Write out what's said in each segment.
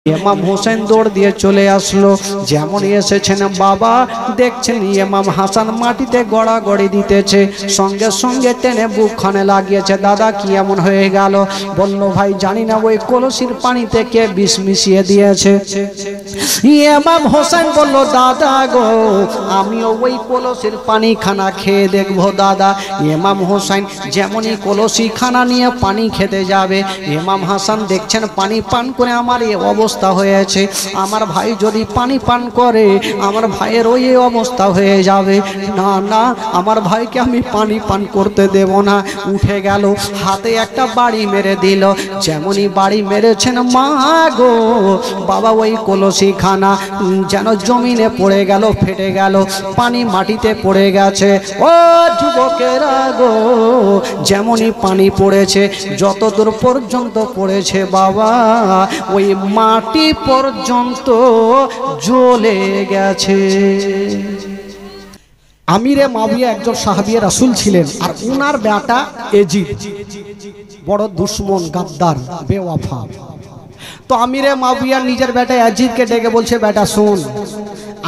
ইমাম হোসেন দৌড় দিয়ে চলে আসলো। যেমন এসেছেন বাবা দেখছেন ইমাম হাসান মাটিতে গড়াগড়ি দিতেছে, সঙ্গে সঙ্গে টেনে বুকখানে লাগিয়েছে। দাদা কি এমন হয়ে গেল? বলল ভাই জানি না, ওই কলসির পানিতে কে বিষ মিশিয়ে দিয়েছে। ইমাম হোসেন বলল দাদা গো আমিও ওই কলসির পানি খানা খেয়ে দেখবো। দাদা ইমাম হোসেন যেমনই কলসি খানা নিয়ে পানি খেতে যাবে, ইমাম হাসান দেখছেন পানি পান করে আমার এই অবস্থা হয়েছে, আমার ভাই যদি পানি পান করে আমার ভাইয়ের ওই অবস্থা হয়ে যাবে। না না, আমার ভাইকে আমি পানি পান করতে দেব না। উঠে গেল, হাতে একটা বাড়ি মেরে দিল। যেমনই বাড়ি মেরেছেন মা গো বাবা ওই কলসি খানা যেন জমিনে পড়ে গেল, ফেটে গেল, পানি মাটিতে পড়ে গেছে। ও যুবকেরা গো, যেমনই পানি পড়েছে যতদূর পর্যন্ত পড়েছে বাবা ওই মাটি পর্যন্ত জ্বলে গেছে। আমিরে মাবিয়া একজন সাহাবী রাসূল ছিলেন, আর উনার বেটা এজিদ বড় দুশমন, গাদ্দার, বেওয়াফা। তো আমিরে মাবিয়া নিজের বেটা এজিদকে ডেকে বলছে, বেটা শোন,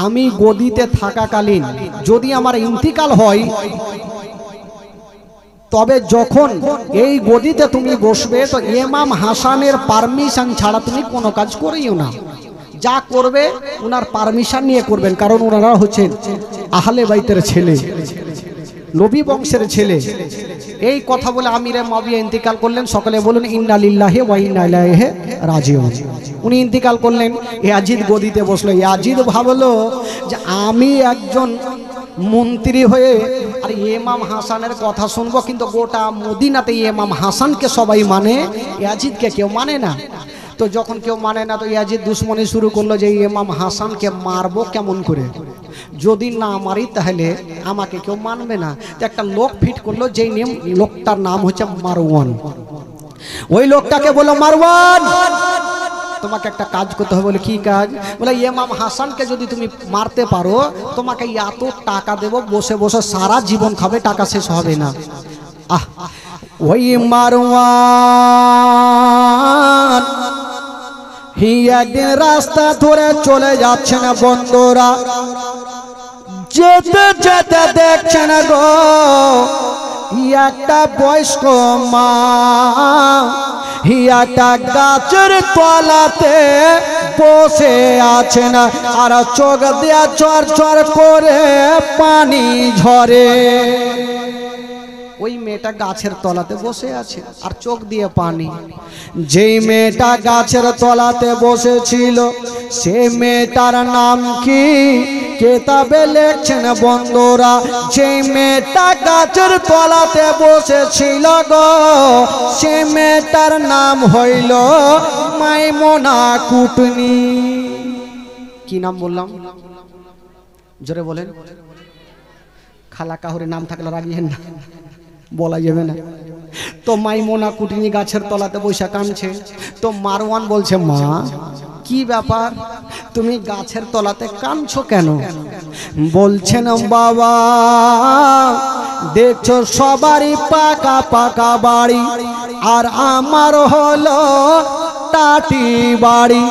আমি গদিতে থাকাকালীন যদি আমার ইন্তিকাল হয় তবে যখন এই গদিতে তুমি বসবে তো ইমাম হাসানের পারমিশন ছাড়া তুমি কোনো কাজ করিও না। যা করবে ওনার পারমিশন নিয়ে করবেন, কারণ ওনারা হচ্ছেন আহলে বাইতের ছেলে, নবী বংশের ছেলে। এই কথা বলে আমিরে মাবিয়া ইন্তিকাল করলেন। সকলে বলুন ইন্না লিল্লাহি ওয়া ইন্না ইলাইহি রাজিউন। উনি ইন্তিকাল করলেন, ইয়াজিদ গদিতে বসলো। ইয়াজিদ ভাবলো যে আমি একজন মন্ত্রী হয়ে আর ইমাম হাসানের কথা শুনবো, কিন্তু গোটা মদিনাতে ইমাম হাসানকে সবাই মানে, ইয়াজিদকে কেউ মানে না। তো যখন কেউ মানে না তো ইয়াজিদ দুশ্মনী শুরু করলো যে ইমাম হাসানকে মারবো কেমন করে, যদি না মারি তাহলে আমাকে কেউ মানবে না। তো একটা লোক ফিট করলো, যেই লোকটার নাম হচ্ছে মারওয়ান। ওই লোকটাকে বললো মারওয়ান তোমাকে একটা কাজ করতে হবে। বলে কি কাজ? বলে ইমাম হাসানকে যদি তুমি মারতে পারো তোমাকে এত টাকা দেব, বসে বসে সারা জীবন খাবে, টাকা শেষ হবে না। ওই মারওয়ান একদিন রাস্তা ধরে চলে যাচ্ছেন বন্ধুরা, যেতে যেতে দেখছেন গো একটা বয়স্ক মা একটা গাছের তলাতে বসে আছেন, আর চোখ দিয়া চর চর করে পানি ঝরে। ওই মেয়েটা গাছের তলাতে বসে আছে আর চোখ দিয়ে পানি। যেই মেয়েটা গাছের তলাতে বসেছিল সে মেয়েটার নাম কি কেতাবে লেখছেন বন্ধুরা, যেই মেয়েটা গাছের তলাতে বসেছিল গো সে মেয়েটার নাম হইল মাইমুনা কুটনি। কি নাম বললাম? জোরে বলেন। খালা কাহুরে নাম থাকলে রাগিয়েন না, বলা যাবে না। তো মাইমুনা কুটনি গাছের তলাতে বসে কাঁদছে। তো মারওয়ান বলছে, মা কি ব্যাপার, তুমি গাছের তলাতে কাঁদছো কেন? বলছেন বাবা দেখছো সবারই পাকা পাকা বাড়ি, আর আমার হলো টাটি বাড়ি।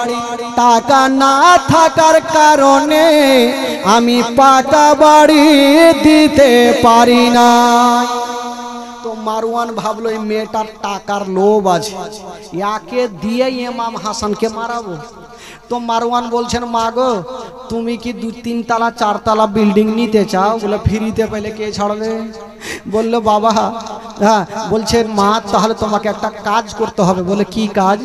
টাকা না থাকার কারণে আমি পাকা বাড়ি দিতে পারি না। তো মারওয়ান ভাবলো এই মেয়েটার টাকার লোভ আছে, ইয়াকে দিয়ে ইমাম হাসানকে মারাবো। তো মারওয়ান বলছেন, মা গো তুমি কি 2-3 তলা 4 তলা বিল্ডিং নিতে চাও? বলে ফ্রিতে পেলে কে ছাড়বে? বললো বাবা হ্যাঁ। বলছেন মা তাহলে তোমাকে একটা কাজ করতে হবে। বলে কি কাজ?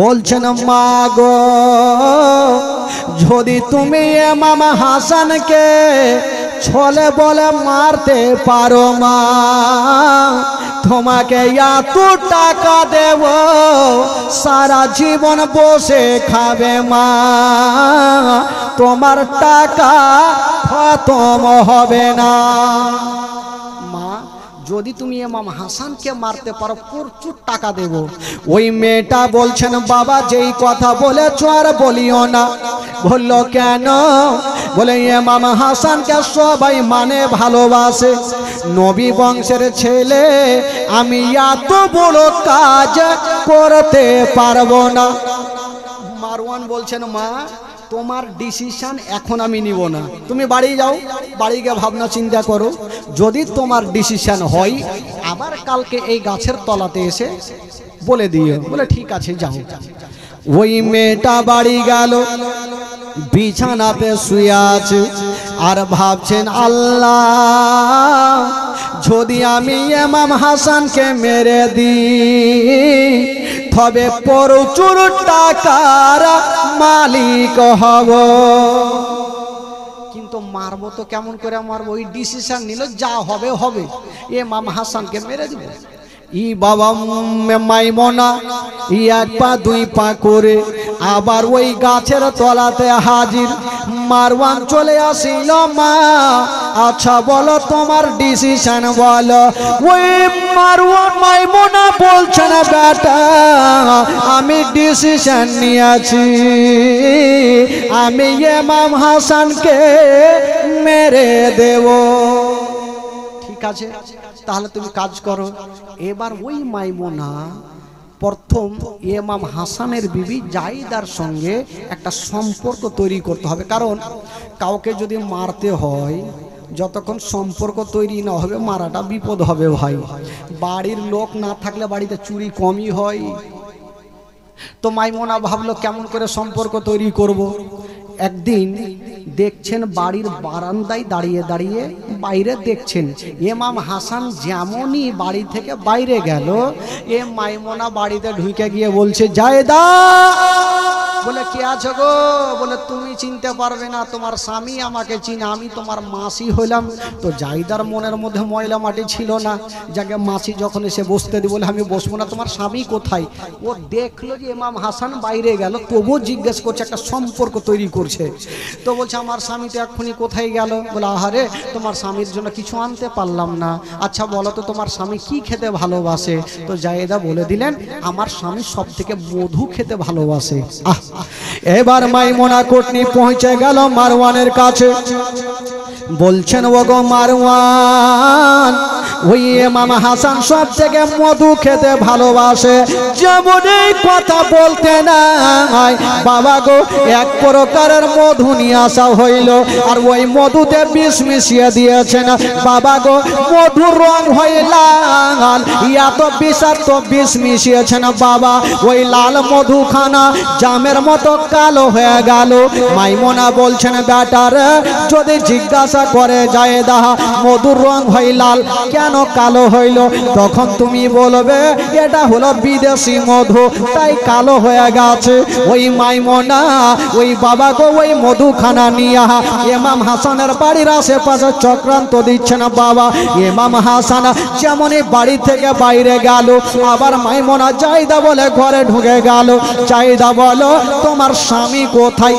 বলছেন মা গো যদি তুমি ইমাম হাসানকে ছলে বলে মারতে পারো মা, তোমাকে এত টাকা দেব সারা জীবন বসে খাবে মা, তোমার টাকা খতম হবে না। মা যদি তুমি ইমাম হাসানকে মারতে পারো প্রচুর টাকা দেব। ওই মেয়েটা বলছেন বাবা যেই কথা বলেছো আর বলিও না। বলল কেন? বলে ইমাম হাসানকে সবাই মানে ভালোবাসে, নবী বংশের ছেলে, আমি এত বড় কাজ করতে পারবো না। মারওয়ান বলছেন, মা তোমার ডিসিশন এখন আমি নিব না, তুমি বাড়ি যাও, বাড়ি গিয়ে ভাবনা চিন্তা করো, যদি তোমার ডিসিশন হয় আবার কালকে এই গাছের তলাতে এসে বলে দিও। বলে ঠিক আছে যাও। ওই মেয়েটা বাড়ি গেল, বিছানাতে শুয়ে আছে আর ভাবছেন, আল্লাহ যদি আমি ইমাম হাসানকে মেরে দিই তবে প্রচুর টাকার মালিক হব, কিন্তু মারবো তো কেমন করে মারবো? ওই ডিসিশন নিল যা হবে হবে, ইমাম হাসানকে মেরে দিব। ই বাবা মাইমুনা এক পা দুই পা করে আবার ওই গাছের তলাতে হাজির। মারওয়ান চলে আসিল, মা আচ্ছা বলো তোমার ডিসিশন বলো। ওই মারওয়ান মাইমুনা বলছেন, বেটা আমি ডিসিশন নিয়েছি, আমি ইমাম হাসানকে মেরে দেব। ঠিক আছে তাহলে তুমি কাজ করো। এবার ওই মাইমুনা প্রথম ইমাম হাসানের বিবি জাইদার সঙ্গে একটা সম্পর্ক তৈরি করতে হবে, কারণ কাউকে যদি মারতে হয় যতক্ষণ সম্পর্ক তৈরি না হবে মারাটা বিপদ হবে ভাই। বাড়ির লোক না থাকলে বাড়িতে চুরি কমই হয়। তো মাইমুনা ভাবলো কেমন করে সম্পর্ক তৈরি করব। একদিন দেখছেন বাড়ির বারান্দায় দাঁড়িয়ে দাঁড়িয়ে বাইরে দেখছেন ইমাম হাসান যেমনই বাড়ি থেকে বাইরে গেল, এ মাইমুনা বাড়িতে ঢুকে গিয়ে বলছে, জায়েদা। বলে কে আছো গো? বলে তুমি চিনতে পারবে না, তোমার স্বামী আমাকে চিনে, আমি তোমার মাসি হইলাম। তো জাইদার মনের মধ্যে ময়লা মাটি ছিল না, যাকে মাসি যখন এসে বসতে দি বলে আমি বসবো না, তোমার স্বামী কোথায়? ও দেখলো যে ইমাম হাসান বাইরে গেল, তবুও জিজ্ঞেস করছে, একটা সম্পর্ক তৈরি করছে। তো বলছে আমার স্বামী তো এক্ষুনি কোথায় গেল? বলে আহারে তোমার স্বামীর জন্য কিছু আনতে পারলাম না, আচ্ছা বলো তো তোমার স্বামী কি খেতে ভালোবাসে? তো জায়েদা বলে দিলেন, আমার স্বামী সব থেকে মধু খেতে ভালোবাসে। এবার মাইমুনা কোটনি পৌঁছে গেল মারওয়ানের কাছে, বলছেন ওগো মারওয়ান, ওই ইমাম হাসান সব থেকে মধু খেতে ভালোবাসে, যেমন এই কথা বলতে নাই বাবা গো এক প্রকারের মধু নিয়ে আসা হইল, আর ওই মধুতে বিষ মিশিয়ে দিয়েছেন বাবা গো, মধুর রং হয়ে লাল, এত বিষাক্ত বিষ মিশিয়েছেন বাবা, ওই লাল মধুখানা জামের মতো কালো হয়ে গেল। মাইমুনা বলছেন, বেটার যদি জিজ্ঞাসা করে জায়েদা মধুর রং হয়ে লাল কেন কালো হইল, তখন তুমি বলবে এটা হলো বিদেশি মধু তাই কালো হয়ে গেছে। ওই মাইমুনা ওই বাবা গো ওই মধুখানা নিয়ে ইমাম হাসানের বাড়ির আশেপাশে চক্রান্ত দিচ্ছেন বাবা। ইমাম হাসান যেমনই বাড়ি থেকে বাইরে গেল, আবার মাইমুনা জায়েদা বলে ঘরে ঢুকে গেল। জায়েদা বলো তোমার স্বামী কোথায়?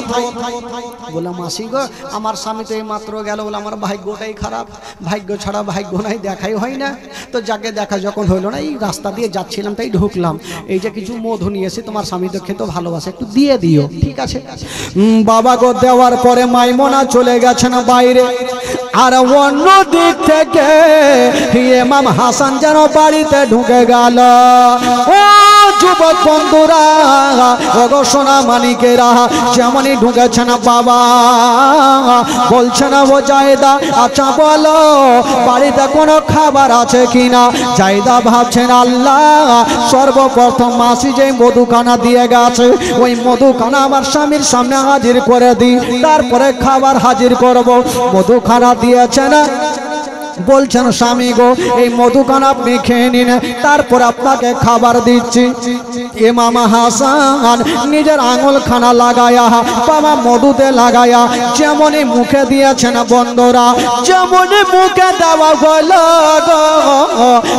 বলে মাসি গো আমার স্বামী তো এই মাত্র গেল। বলে আমার ভাগ্যটাই খারাপ, ভাগ্য ছাড়া ভাগ্য নাই, দেখাই হয় না। তো যাকে দেখা যখন হইলো না, এই রাস্তা দিয়ে যাচ্ছিলাম তাই ঢুকলাম, এই যে কিছু মধু নিয়েছি, তোমার স্বামী তো খেতে ভালোবাসে, একটু দিয়ে দিও। ঠিক আছে বাবা গো। দেওয়ার পরে মাইমুনা চলে গেছেন বাইরে, আর অন্য দিক থেকে ইমাম হাসান যেন বাড়িতে ঢুকে গেল। ও যুবক বন্ধুরা, ওগো সোনা মানিকেরা, যেমনই ঢুকেছেন বাবা বলছেন, ও জায়েদা আচ্ছা বলো বাড়িতে কোনো খাবার আছে কিনা? জায়েদা ভাবছেন, আল্লাহ সর্বপ্রথম মাসি যে মধুখানা দিয়ে গেছে ওই মধুখানা আমার স্বামীর সামনে হাজির করে দিই, তারপরে খাবার হাজির করব। মধুখানা দিয়েছে না, বলছেন স্বামী গো এই মধুখানা আপনি খেয়ে নিন, তারপর আপনাকে খাবার দিচ্ছি। ইমাম হাসান নিজের আঙুল খানা লাগায়া বাবা মধুতে লাগায়া যেমনই মুখে দিয়েছেন বন্ধুরা, যেমনই মুখে দেওয়া গেল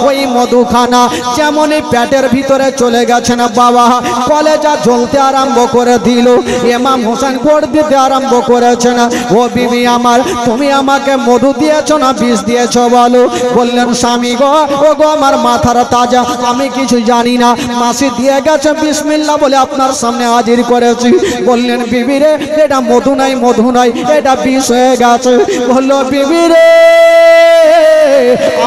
ওই মধুখানা যেমনই পেটের ভিতরে চলে গেছেন বাবা, কলেজা জ্বলতে আরম্ভ করে দিল। ইমাম হোসেন গোড় দিতে আরম্ভ করেছেন, ও বিবি আমার তুমি আমাকে মধু দিয়েছ না বিষ দিয়েছ? দিয়েছো বলো। বললেন স্বামী গো, ও গো আমার মাথার তাজা, আমি কিছু জানি না, মাসি দিয়ে গেছে বিসমিল্লাহ বলে আপনার সামনে হাজির করেছি। বললেন বিবি রে, এটা মধু নাই, মধু নাই, এটা বিষ হয়ে গেছে। বললো বিবি রে,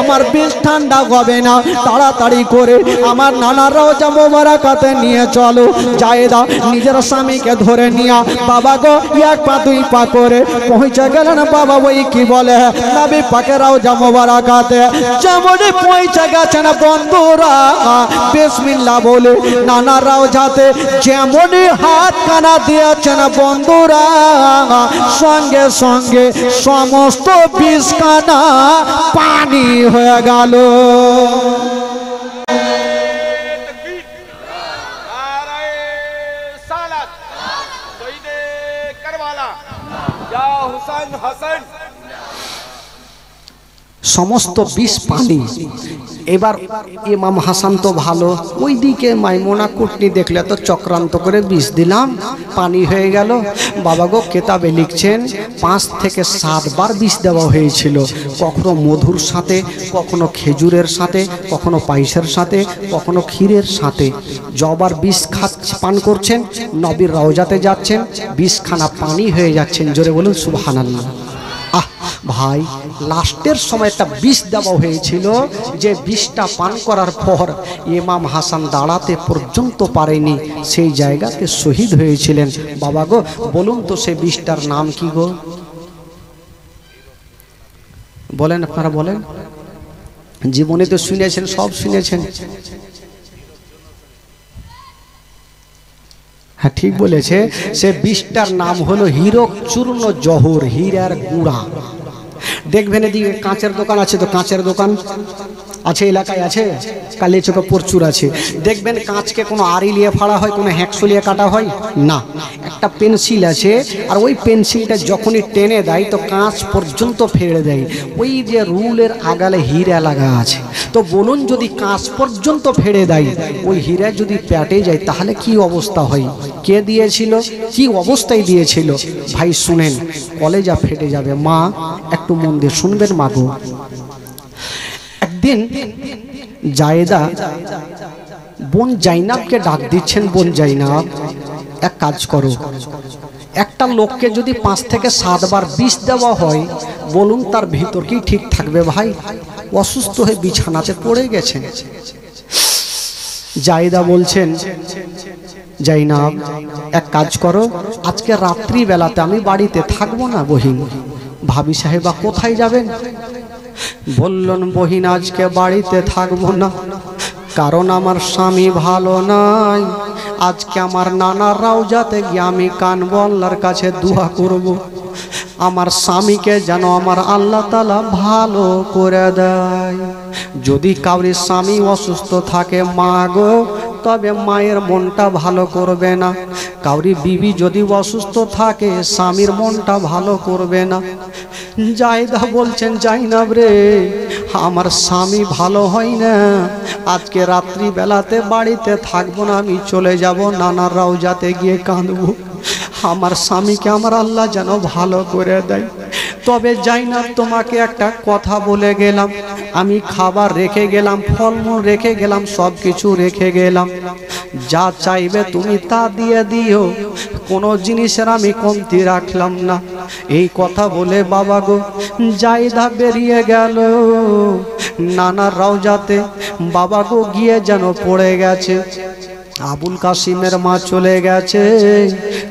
আমার বিষ ঠান্ডা হবে না, তাড়াতাড়ি করে আমার নানা রওজা মোবারকাতে নিয়ে চলো। জায়েদা নিজের স্বামীকে ধরে নিয়া বাবা গো এক পা দুই পা করে পৌঁছে গেলেন। বাবা ওই কি বলে নবী পাকের রওজা মোবারকাতে যেমনই পৌঁছে গেছেন বন্ধুরা, বিসমিল্লাহ বলে নানা রওজাতে যেমনই হাত কানা দিয়েছেন বন্ধুরা, সঙ্গে সঙ্গে সমস্ত বিষ কানা পানি হয়ে গেল। সমস্ত বিষ পানি। এবার ইমাম হাসান তো ভালো, ওইদিকে মাইমুনা কুটনি দেখলে তো চক্রান্ত করে বিষ দিলাম, পানি হয়ে গেল। বাবা গো কেতাবে লিখছেন 5 থেকে 7 বার বিষ দেওয়া হয়েছিল, কখনো মধুর সাথে, কখনো খেজুরের সাথে, কখনো পায়েসের সাথে, কখনো ক্ষীরের সাথে। যবার বিষ পান করছেন, নবীর রওজাতে যাচ্ছেন, বিষখানা পানি হয়ে যাচ্ছেন। জোরে বলুন সুবহানাল্লাহ। ভাই লাস্টের সময় একটা বিষ দেওয়া হয়েছিল, যে বিষটা পান করার পর ইমাম হাসান দাঁড়াতে পর্যন্ত পারেনি, সেই জায়গাতে শহীদ হয়েছিলেন। বাবা গো বলুন তো সেই বিষটার নাম কি গো? বলেন, আপনারা বলেন। জীবনে তো শুনেছেন, সব শুনেছেন। হ্যাঁ ঠিক বলেছে, সে বিষটার নাম হলো হীরক চূর্ণ জহর, হীরার গুঁড়া। দেখবেন এদিকে কাঁচের দোকান আছে, তো কাঁচের দোকান আছে এলাকায়, আছে কালিয়াচকে প্রচুর আছে। দেখবেন কাঁচকে কোনো আড়ি নিয়ে ফাড়া হয়, কোনো হ্যাকশো নিয়ে কাটা হয় না, একটা পেন্সিল আছে, আর ওই পেন্সিলটা যখনই টেনে দেয় তো কাঁচ পর্যন্ত ফেড়ে দেয়। ওই যে রুলের আগালে হীরা লাগা আছে, তো বলুন যদি কাঁচ পর্যন্ত ফেড়ে দেয়, ওই হীরা যদি প্যাটে যায় তাহলে কি অবস্থা হয়? কে দিয়েছিল, কি অবস্থায় দিয়েছিল? ভাই শুনেন, কলেজা ফেটে যাবে। মা একটু মন দিয়ে শুনবেন। মা গো, একদিন জায়েদা বোন জাইনাবকে ডাক দিচ্ছেন, বোন জাইনাব এক কাজ করো, একটা লোককে যদি 5 থেকে 7 বার বিষ দেওয়া হয়, বলুন তার ভিতর কি ঠিক থাকবে? ভাই অসুস্থ হয়ে বিছানাতে পড়ে গেছেন। জায়েদা বলছেন, জাইনাব এক কাজ করো, আজকে রাত্রি বেলাতে আমি বাড়িতে থাকবো না বহিন। ভাবি সাহেবা কোথায় যাবেন? বললেন বহিন আজকে বাড়িতে থাকবো না, কারণ আমার স্বামী ভালো নাই। আজকে আমার নানার রওজাতে গিয়ে আমি কানবো, আল্লাহর কাছে দোয়া করব, আমার স্বামীকে যেন আমার আল্লাহ তাআলা ভালো করে দেয়। যদি কাউরি স্বামী অসুস্থ থাকে মা গো, তবে মায়ের মনটা ভালো করবে না। কাউরি বিবি যদি অসুস্থ থাকে, স্বামীর মনটা ভালো করবে না। জায়েদা বলছেন, জাইনাব রে, আমার স্বামী ভালো হয় না, আজকে রাত্রি বেলাতে বাড়িতে থাকবো না, আমি চলে যাব নানার রওজাতে গিয়ে কাঁদবো, আমার স্বামীকে আমার আল্লাহ যেন ভালো করে দেয়। তবে জাইনাব তোমাকে একটা কথা বলে গেলাম, আমি খাবার রেখে গেলাম, ফলমূল রেখে গেলাম, সব কিছু রেখে গেলাম, যা চাইবে তুমি তা দিয়ে দিও, কোনো জিনিসের আমি কমতি রাখলাম না। এই কথা বলে বাবা গো জায়েদা বেরিয়ে গেল নানার রওজাতে। বাবা গো গিয়ে যেন পড়ে গেছে। আবুল কাসিমের মা চলে গেছে,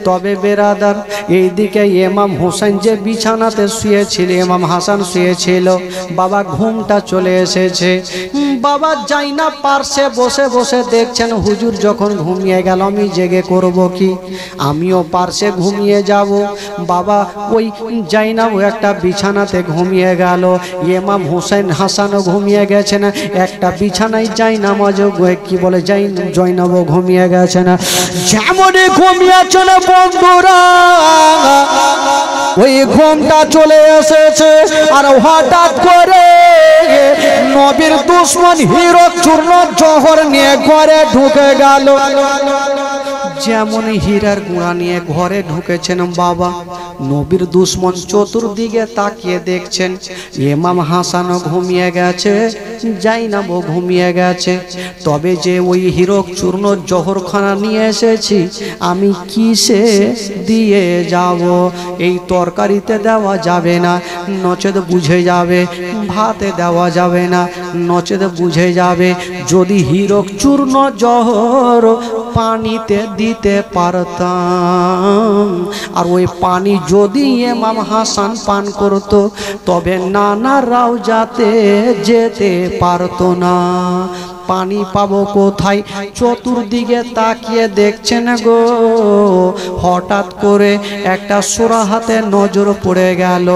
তবে বেরাদার এইদিকে ইমাম হোসেন যে বিছানাতে শুয়েছিল, ইমাম হাসান শুয়েছিল, বাবা ঘুমটা চলে এসেছে। বাবা জাইনাব পার্শ্বে বসে বসে দেখছেন, হুজুর যখন ঘুমিয়ে গেল আমি জেগে করব কি, আমিও পার্শ্বে ঘুমিয়ে যাব। বাবা ওই জাইনাব একটা বিছানাতে ঘুমিয়ে গেল, ইমাম হোসেন হাসানও ঘুমিয়ে গেছেন একটা বিছানায়। জাইনামাজও কি বলে জয়নাব ঘুমিয়ে গেছে না। যেমনই ঘুমিয়েছে না বন্ধুরা, ওই ঘুমটা চলে এসেছে, আর হঠাৎ করে নবীর দুশমন হীরক চূর্ণ জহর নিয়ে ঘরে ঢুকে গেল। যেমন হীরার গুঁড়া নিয়ে ঘরে ঢুকেছেন বাবা, নবীর দুশ্মন চতুর্দিকে তাকিয়ে দেখছেন ইমাম হাসানও ঘুমিয়ে গেছে, জাইনাবও ঘুমিয়ে গেছে। তবে যে ওই হীরক চূর্ণ জহরখানা নিয়ে এসেছি আমি কিসে দিয়ে যাব? এই তরকারিতে দেওয়া যাবে না, নচেত বুঝে যাবে। ভাতে দেওয়া যাবে না, নচেত বুঝে যাবে। যদি হীরক চূর্ণ জহর পানিতে দিতে পারতাম, আর ওই পানি যদি ইমাম হাসান পান করত, তবে নানারাও যাতে যেতে পারতো না। পানি পাবো কোথায়? চতুর্দিকে তাকিয়ে দেখছেন গো, হঠাৎ করে একটা সোরাহাতে নজর পড়ে গেল।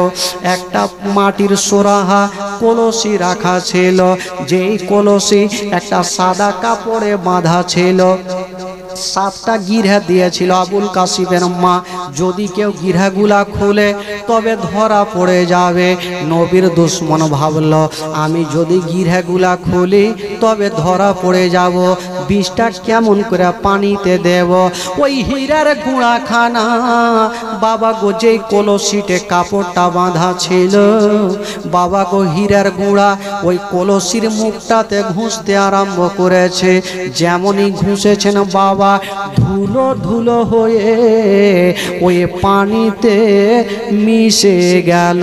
একটা মাটির সোরাহা কলসি রাখা ছিল, যেই কলসি একটা সাদা কাপড়ে বাঁধা ছিল। 7টা গিরহা দিয়েছিল আবুল কাসিমের মা, যদি কেউ গিরহাগুলা খুলে তবে ধরা পড়ে যাবে। নবীর দুশ্মন ভাবল আমি যদি গিরহাগুলা খুলি তবে ধরা পড়ে যাব, বিষটা কেমন করে পানিতে দেব? ওই হীরার গুঁড়াখানা বাবা গো, যেই কলসিতে কাপড়টা বাঁধা ছিল, বাবা গো হীরার গুঁড়া ওই কলসির মুখটাতে ঘুষতে আরম্ভ করেছে। যেমনই ঘুষেছেন বাবা, ধুলো ধুলো হয়ে ওই পানিতে মিশে গেল।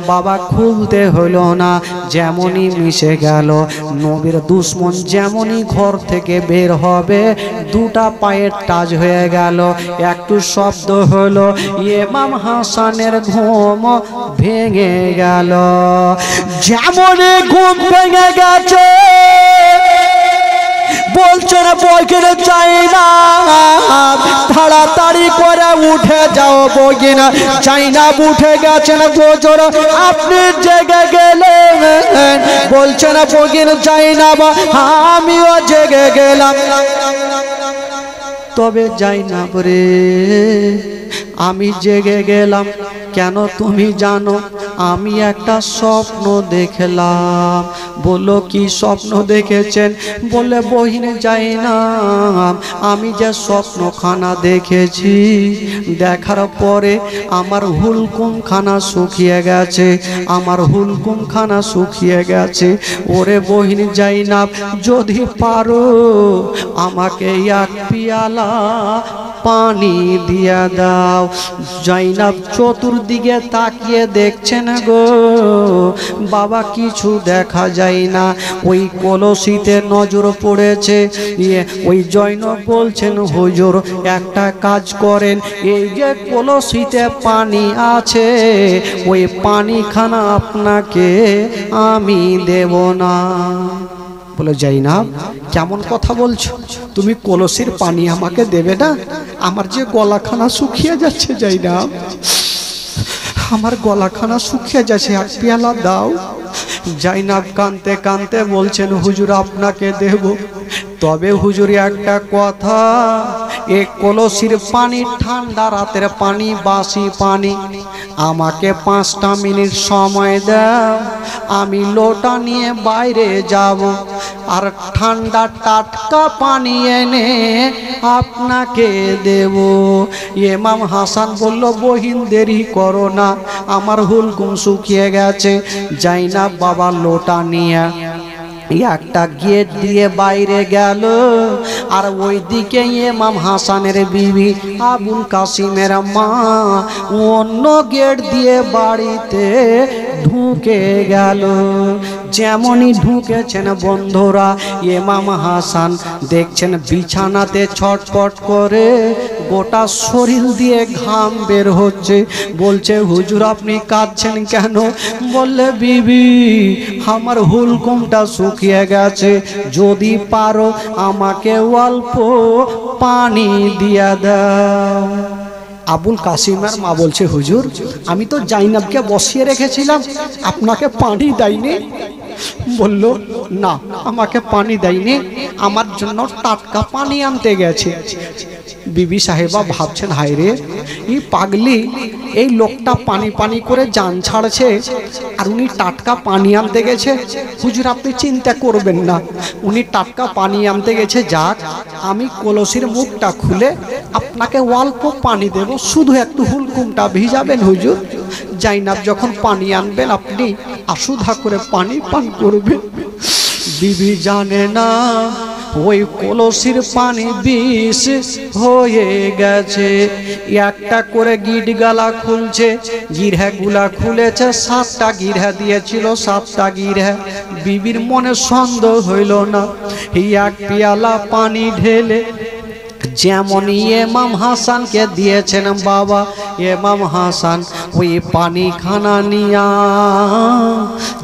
বাবা খুলতে হলো না, যেমনই মিশে গেল। নবীর দুশ্মন যেমনই ঘর থেকে বের হবে, 2টা পায়ের টাচ হয়ে গেল। একটু শব্দ হলো, ইমাম হাসানের ঘুম ভেঙে গেল। যেমনই ঘুম ভেঙে গেছে বলছে না বইকের চাই না, তাড়াতাড়ি করে উঠে যাও বগিনা। চাই না উঠে গেছেন গোজর, আপনি জেগে গেলেন। বলছে না বগিন চাই না, আমিও জেগে গেলাম। তবে যাই না রে, আমি জেগে গেলাম কেন তুমি জানো? আমি একটা স্বপ্ন দেখলাম। বললো কি স্বপ্ন দেখেছেন? বলে বহিনে যাই না, আমি যে স্বপ্নখানা দেখেছি, দেখার পরে আমার হুলকুমখানা শুকিয়ে গেছে, আমার হুলকুমখানা শুকিয়ে গেছে। ওরে বহিন যাই না, যদি পারো আমাকে এক পিয়ালা পানি দিয়া দাও। জাইনাব চতুর্দিকে তাকিয়ে দেখছেন গো, বাবা কিছু দেখা যায় না। ওই কলসিতে নজর পড়েছে। ওই জৈনব বলছেন হুজুর একটা কাজ করেন, এই যে কলসিতে পানি আছে, ওই পানিখানা আপনাকে আমি দেব না। বলে জাইনাব কেমন কথা বলছো? তুমি কলসির পানি আমাকে দেবে না? আমার যে গলাখানা শুকিয়ে যাচ্ছে জাইনাব, আমার গলাখানা শুকিয়ে যাচ্ছে, এক পেয়ালা দাও। জাইনাব কাঁদতে কাঁদতে বলছেন হুজুর আপনাকে দেব, তবে হুজুর একটা কথা, এই কলসির পানি ঠান্ডা রাতের পানি, বাসি পানি, আমাকে 5টা মিনিট সময় দাও। আমি লোটা নিয়ে বাইরে যাব, আর ঠান্ডা টাটকা পানি এনে আপনাকে দেব। ইমাম হাসান বলল বহিন দেরি করো না, আমার হুলকুম শুকিয়ে গেছে। জাইনাব বাবা লোটা নিয়ে একটা গেট দিয়ে বাইরে গেল, আর ওইদিকে ইমাম হাসানের বিবি আবুল কাসিমের মা অন্য গেট দিয়ে বাড়িতে ঢুকে গেল। যেমনই ঢুকেছেন বন্ধুরা, ইমাম হাসান দেখছেন বিছানাতে ছটপট করে গোটা শরীর দিয়ে ঘাম বের হচ্ছে। বলছে হুজুর আপনি কাঁদছেন কেন? বললে বিবি আমার হুলকুমটা শুকিয়ে গেছে, যদি পারো আমাকে অল্প পানি দিয়া দাও। আবুল কাসিমের মা বলছে হুজুর আমি তো জাইনাবকে বসিয়ে রেখেছিলাম, আপনাকে পানি দেয়নি। বলল না আমাকে পানি দেয়নি, আমার জন্য টাটকা পানি আনতে গেছে। বিবি সাহেবা ভাবছেন হায় রে, এই পাগলি এই লোকটা পানি পানি করে জান ছাড়ছে আর উনি টাটকা পানি আনতে গেছে। হুজুর আপনি চিন্তা করবেন না, উনি টাটকা পানি আনতে গেছে, যাক আমি কলসির মুখটা খুলে আপনাকে অল্প পানি দেব, শুধু একটু হুলকুমটা ভিজাবেন হুজুর। জাইনাব যখন পানি আনবেন আপনি আশুধা করে পানি পান করবেন। বিবি জানে না ওই কলসির পানি বিষ হয়ে গেছে। একটা করে গিট গালা খুলছে, গিরহা গুলা খুলেছে, 7টা গিরহা দিয়েছিল, 7টা গিরহা। বিবির মনে সন্দেহ হইল না। এক পেয়ালা পানি ঢেলে যেমন ইমাম হাসানকে দিয়েছেন বাবা, ইমাম হাসান ওই পানি খানা নিয়া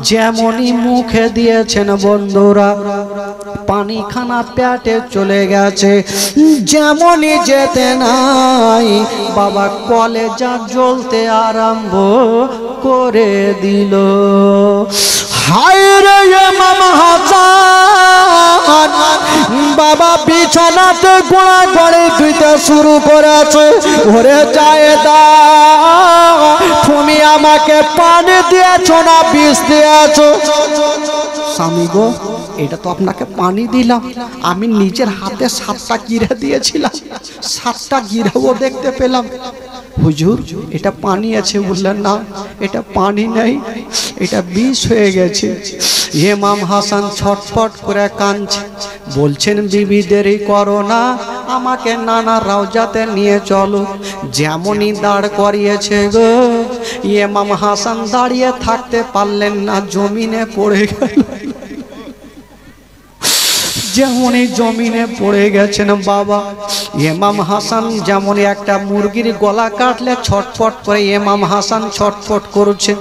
যেমনই মুখে দিয়েছেন বন্ধুরা, পানি খানা পেটে চলে গেছে। যেমনই যেতে নাই বাবা কলেজা জ্বলতে আরম্ভ করে দিল। হায় রে ইমাম হাসান বাবা বিছানাতে গোড়া গড়ে ধুইতে শুরু করেছে। ওরে জায়েদা তুমি আমাকে পানি দিয়েছো না বিষ দিয়েছো? স্বামী গো এটা তো আপনাকে পানি দিলাম, আমি নিজের হাতে 7টা গিরা দিয়েছিলাম, 7টা গিরাও দেখতে পেলাম। হুজুর এটা পানি আছে? বললেন না এটা পানি নেই, এটা বিষ হয়ে গেছে। ইমাম হাসান ছটফট করে কাঁদছে, বলছেন বিবি দেরি করো না, আমাকে নানা রওজাতে নিয়ে চলো। যেমনই দাঁড় করিয়েছে গো ইমাম হাসান দাঁড়িয়ে থাকতে পারলেন না, জমিনে পড়ে গেল। যেমনই জমিনে পড়ে গেছেন বাবা, ইমাম হাসান যেমন একটা মুরগির গলা কাটলে ছটফট করে ইমাম হাসান ছটফট করছে।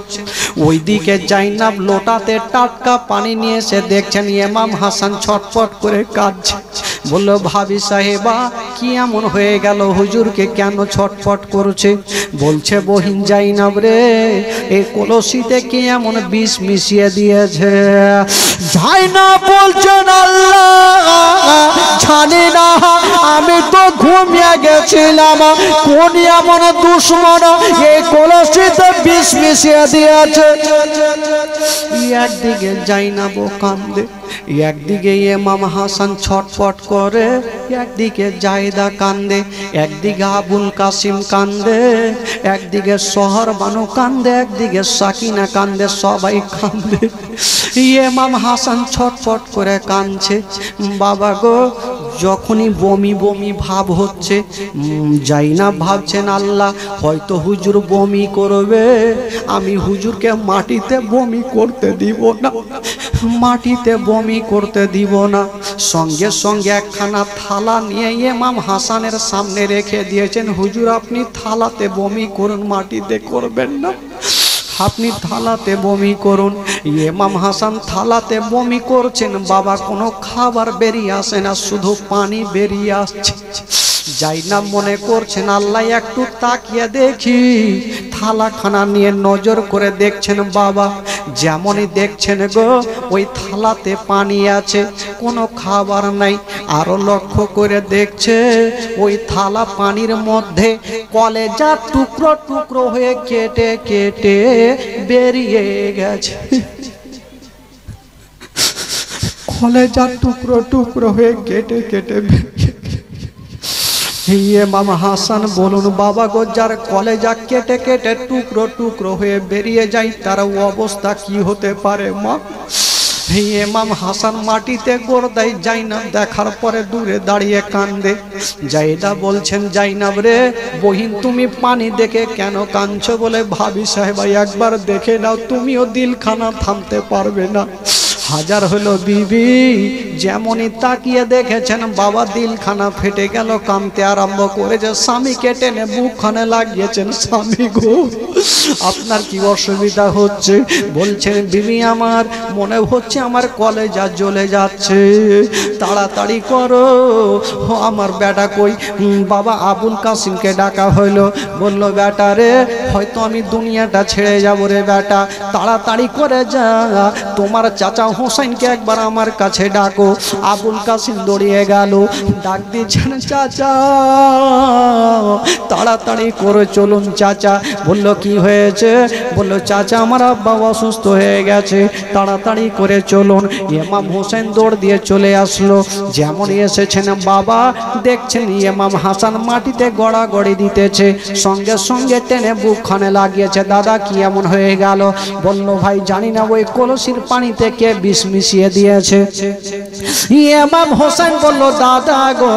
ওইদিকে জাইনাব লোটাতে টাটকা পানি নিয়ে এসে দেখছেন ইমাম হাসান ছটফট করে কাঁদছে। বলল ভাবি সাহেবা কি এমন হয়ে গেল, হুজুরকে কেন ছটফট করছে? বলছে বহিন জাইনাব রে এই কলসিতে কি এমন বিষ মিশিয়ে দিয়েছে। জাইনাব বলছেন আল্লাহ জানি না, আমি তো ঘুমিয়ে গেছিলাম, কোন এমন দুশ্মন এই কলসিতে বিষ মিশিয়ে দিয়েছে। একদিকে জাইনাব কান্দে, একদিকে ইমাম হাসান ছটফট করে, একদিকে জায়েদা কান্দে, একদিকে আবুল কাসিম কান্দে, একদিকে শহর বানু কান্দে, একদিকে সাকিনা কান্দে, সবাই কান্দে। ইমাম হাসান ছটফট করে কাঁদছে। বাবা গো যখনই বমি বমি ভাব হচ্ছে, জাইনাব ভাবছেন আল্লাহ হয়তো হুজুর বমি করবে, আমি হুজুরকে মাটিতে বমি করতে দিব না, মাটিতে বমি করতে দিব না। সঙ্গে সঙ্গে একখানা থালা নিয়ে ইমাম হাসানের সামনে রেখে দিয়েছেন, হুজুর আপনি থালাতে বমি করুন, মাটিতে করবেন না, আপনি থালাতে বমি করুন। ইমাম হাসান থালাতে বমি করছেন বাবা, কোনো খাবার বেরিয়ে আসে না, শুধু পানি বেরিয়ে আসছে। জাইনাব মনে করছেন আল্লাহ একটু তাকিয়ে দেখি, থালাখানা নিয়ে নজর করে দেখছেন বাবা, যেমনই দেখছেন গো ওই থালাতে পানি আছে, কোনো খাবার নাই। আরো লক্ষ্য করে দেখছে ওই থালা পানির মধ্যে কলেজা টুকরো টুকরো হয়ে কেটে কেটে বেরিয়ে গেছে, কলেজা টুকরো টুকরো হয়ে কেটে কেটে ইমাম হাসান বলুন বাবা গো যার কলেজা কেটে কেটে টুকরো টুকরো হয়ে বেরিয়ে যায় তার অবস্থা কি হতে পারে মা? ইমাম হাসান মাটিতে গোড় দেয়, জাইনাব দেখার পরে দূরে দাঁড়িয়ে কান্দে। জায়েদা বলছেন জাইনাব রে বহিন তুমি পানি দেখে কেন কাঁদছো? বলে ভাবি সাহেবা একবার দেখে নাও, তুমিও দিলখানা থামতে পারবে না। হাজার হলো বিবি, যেমনই তাকিয়ে দেখেছেন বাবা দিলখানা ফেটে গেল, কাঁদতে আরম্ভ করেছে, স্বামীকে টেনে বুকখানে লাগিয়েছেন। স্বামী গো আপনার কি অসুবিধা হচ্ছে? বলছেন বিবি আমার মনে হচ্ছে আমার কলেজা জ্বলে যাচ্ছে, তাড়াতাড়ি করো, আমার বেটা কই? বাবা আবুল কাসিমকে ডাকা হইলো, বলল বেটা রে হয়তো আমি দুনিয়াটা ছেড়ে যাবো রে বেটা, তাড়াতাড়ি করে যা, তোমার চাচা হোসেনকে একবার আমার কাছে ডাকো। আবুল কাসিম দৌড়িয়ে গেল, ডাক দিচ্ছেন চাচা তাড়াতাড়ি করে চলুন চাচা। বলল কি হয়েছে? বলল চাচা আমার আব্বা অসুস্থ হয়ে গেছে, তাড়াতাড়ি করে চলুন। ইমাম হোসেন দৌড় দিয়ে চলে আসলো। যেমন এসেছেন বাবা দেখছেন ইমাম হাসান মাটিতে গড়াগড়ি দিতেছে, সঙ্গে সঙ্গে টেনে বুকখানে লাগিয়েছে। দাদা কি এমন হয়ে গেল? বলল ভাই জানি না, ওই কলসির পানিতে কে বিষ মিশিয়ে দিয়েছে। ইমাম হোসেন বলল দাদা গো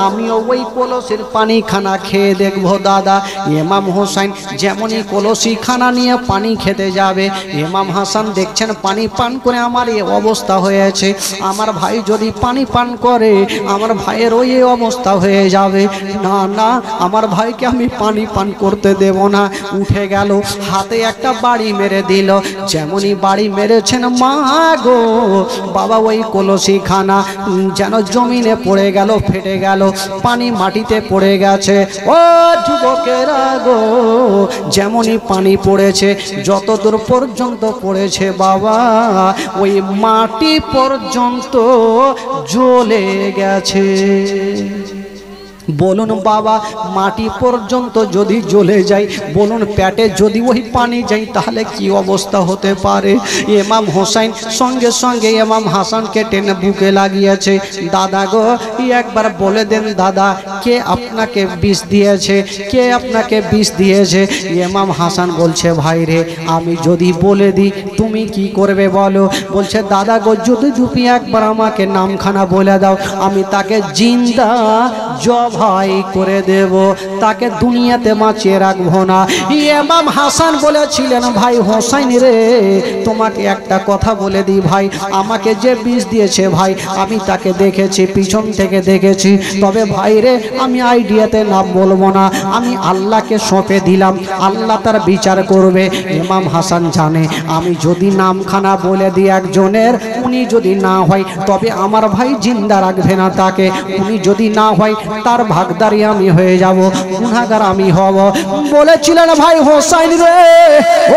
আমিও ওই কলসির পানি খানা খেয়ে দেখবো দাদা। ইমাম হোসেন যেমনই কলসি খানা নিয়ে পানি খেতে যাবে, ইমাম হাসান দেখছেন পানি পান করে আমার এই অবস্থা হয়েছে, আমার ভাই যদি পানি পান করে আমার ভাইয়ের ওই অবস্থা হয়ে যাবে, না না আমার ভাইকে আমি পানি পান করতে দেব না। উঠে গেল, হাতে একটা বাড়ি মেরে দিল। যেমনই বাড়ি মেরেছেন মা গো বাবা ওই কলসি খানা যেন জমিনে পড়ে গেল, ফেটে গেল, পানি মাটিতে পড়ে গেছে। ও যুবকেরা গো যেমনই পানি পড়েছে, যত দূর পর্যন্ত পড়েছে বাবা ওই মাটি পর্যন্ত জ্বলে গেছে। বলুন বাবা মাটি পর্যন্ত যদি জ্বলে যায়, বলুন পেটে যদি ওই পানি যায় তাহলে কি অবস্থা হতে পারে? ইমাম হোসেন সঙ্গে সঙ্গে ইমাম হাসানকে টেনে বুকে লাগিয়েছে। দাদা গো একবার বলে দেন দাদা কে আপনাকে বিষ দিয়েছে, কে আপনাকে বিষ দিয়েছে? ইমাম হাসান বলছে ভাই রে আমি যদি বলে দিই তুমি কি করবে বলো? বলছে দাদা গো যদি তুমি একবার আমাকে নামখানা বলে দাও আমি তাকে জিন্দা জবাই করে দেব, তাকে দুনিয়াতে বাঁচিয়ে রাখবো না। ইমাম হাসান বলেছিলেন ভাই হোসেন রে তোমাকে একটা কথা বলে দিই ভাই, আমাকে যে বিষ দিয়েছে ভাই আমি তাকে দেখেছি, পিছন থেকে দেখেছি, তবে ভাই রে আমি আইডিয়াতে নাম বলবো না, আমি আল্লাহকে সঁপে দিলাম, আল্লাহ তার বিচার করবে। ইমাম হাসান জানে আমি যদি নামখানা বলে দিই একজনের, উনি যদি না হয় তবে আমার ভাই জিন্দা রাখবে না তাকে, উনি যদি না হয় তার ভাগদারি আমি হয়ে যাব, গুনাহগার আমি হব। বলেছিলেন ভাই হোসেন রে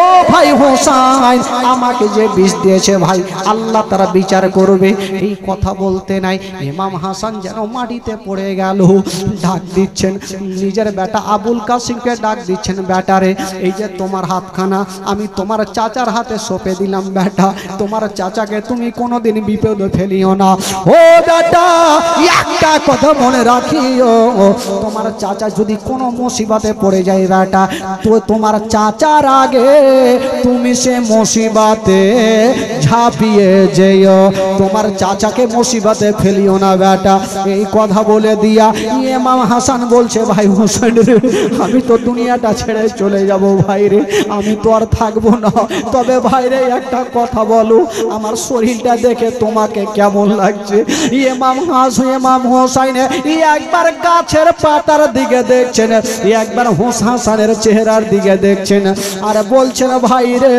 ও ভাই হোসেন আমাকে যে বিষ দিয়েছে ভাই আল্লাহ তারা বিচার করবে। এই কথা বলতে নাই ইমাম হাসান যেন মাটিতে পড়ে গেল। ডাক দিচ্ছেন নিজের বেটা আবুল কাসিমকে, ডাক দিচ্ছেন বেটারে এই যে তোমার হাতখানা আমি তোমার চাচার হাতে সঁপে দিলাম, বেটা তোমার চাচাকে তুমি কোনোদিন বিপদে ফেলিও না। ও বেটা একটা কথা মনে রাখিও, তোমার চাচা যদি কোনো মুসিবতে পড়ে যায় বেটা তো তোমার চাচার আগে তুমি সে মুসিবতে ঝাঁপিয়ে যেও, তোমার চাচাকে মুসিবতে ফেলিও না বেটা। এই কথা বলে দিয়া ইমাম হাসান বলছে ভাই হোসেন রে আমি তো দুনিয়াটা ছেড়ে চলে যাব ভাই রে, আমি তো আর থাকবো না, তবে ভাই রে একটা কথা বলো আমার শরীরটা দেখে তোমাকে কেমন লাগছে? ইমাম হোসেন একবার গাছের পাতার দিকে দেখছেন, একবার হাসানের চেহারার দিকে দেখছেন, আর বলছেন ভাই রে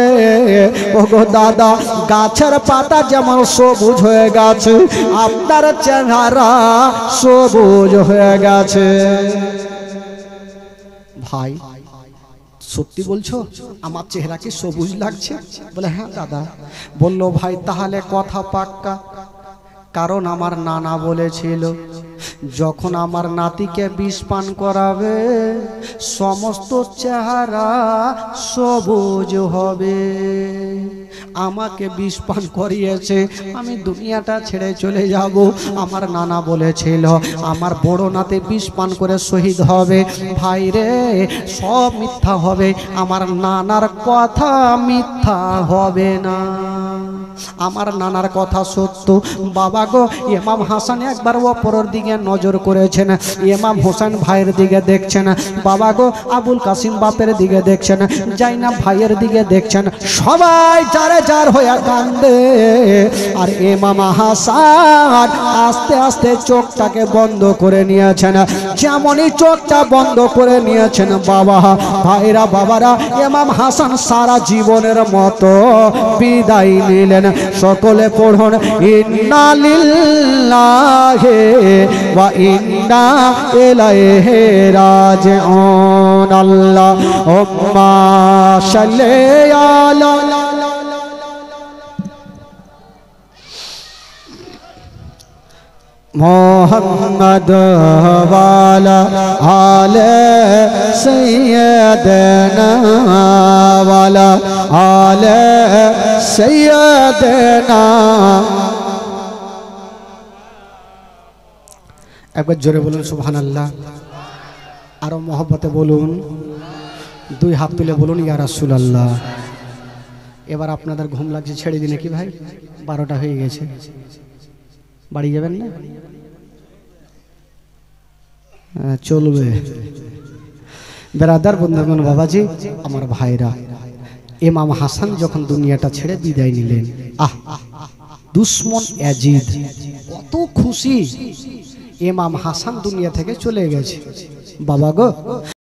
ও গো দাদা গাছের পাতা যেমন সবুজ হয়ে গেছে আপনার চেহারা সবুজ হয়ে গেছে। ভাই সত্যি বলছো আমার চেহারা কি সবুজ লাগছে? বলে হ্যাঁ দাদা। বলল ভাই তাহলে কথা পাক্কা, কারণ আমার নানা বলেছিল যখন আমার নাতিকে বিষ পান করাবে সমস্ত চেহারা সবুজ হবে। আমাকে বিষ পান করিয়েছে, আমি দুনিয়াটা ছেড়ে চলে যাব। আমার নানা বলেছিল আমার বড় নাতি বিষ পান করে শহীদ হবে। ভাই রে সব মিথ্যা হবে, আমার নানার কথা মিথ্যা হবে না, আমার নানার কথা সত্য। বাবা গো ইমাম হাসান একবার অপরের দিকে নজর করেছেন, ইমাম হোসেন ভাইয়ের দিকে দেখছেন, বাবা গো আবুল কাসিম বাপের দিকে দেখছেন, জাইনাব ভাইয়ের দিকে দেখছেন, সবাই যারে যার হয়ে কান্দে। আর ইমাম হাসান আস্তে আস্তে চোখটাকে বন্ধ করে নিয়েছেন। যেমনই চোখটা বন্ধ করে নিয়েছেন বাবা ভাইরা বাবারা ইমাম হাসান সারা জীবনের মতো বিদায় নিলেন। সকলে পড়ুন ইন্না লিল্লাহি ওয়া ইন্না ইলাইহি রাজিউন। আল্লাহ उम्मा सल्ले आला मोहम्मद वाला आले सैयदना वाला आले सैयदना। একবার জোরে বলুন সুবহানাল্লাহ। আরো মহব্বতে বলুন, দুই হাত তুলে বলুন ইয়া রাসূলুল্লাহ। এবার আপনাদের ঘুম লাগছে, ছেড়ে দিনে কি ভাই, 12টা হয়ে গেছে, বাড়ি যাবেন না? চলবে। বেরাদার বন্ধুগণ, বাবাজি আমার ভাইরা, ইমাম হাসান যখন দুনিয়াটা ছেড়ে বিদায় নিলেন, দুশ্মন ইয়াজিদ কত খুশি, ইমাম হাসান দুনিয়া থেকে চলে গেছে। বাবা গো,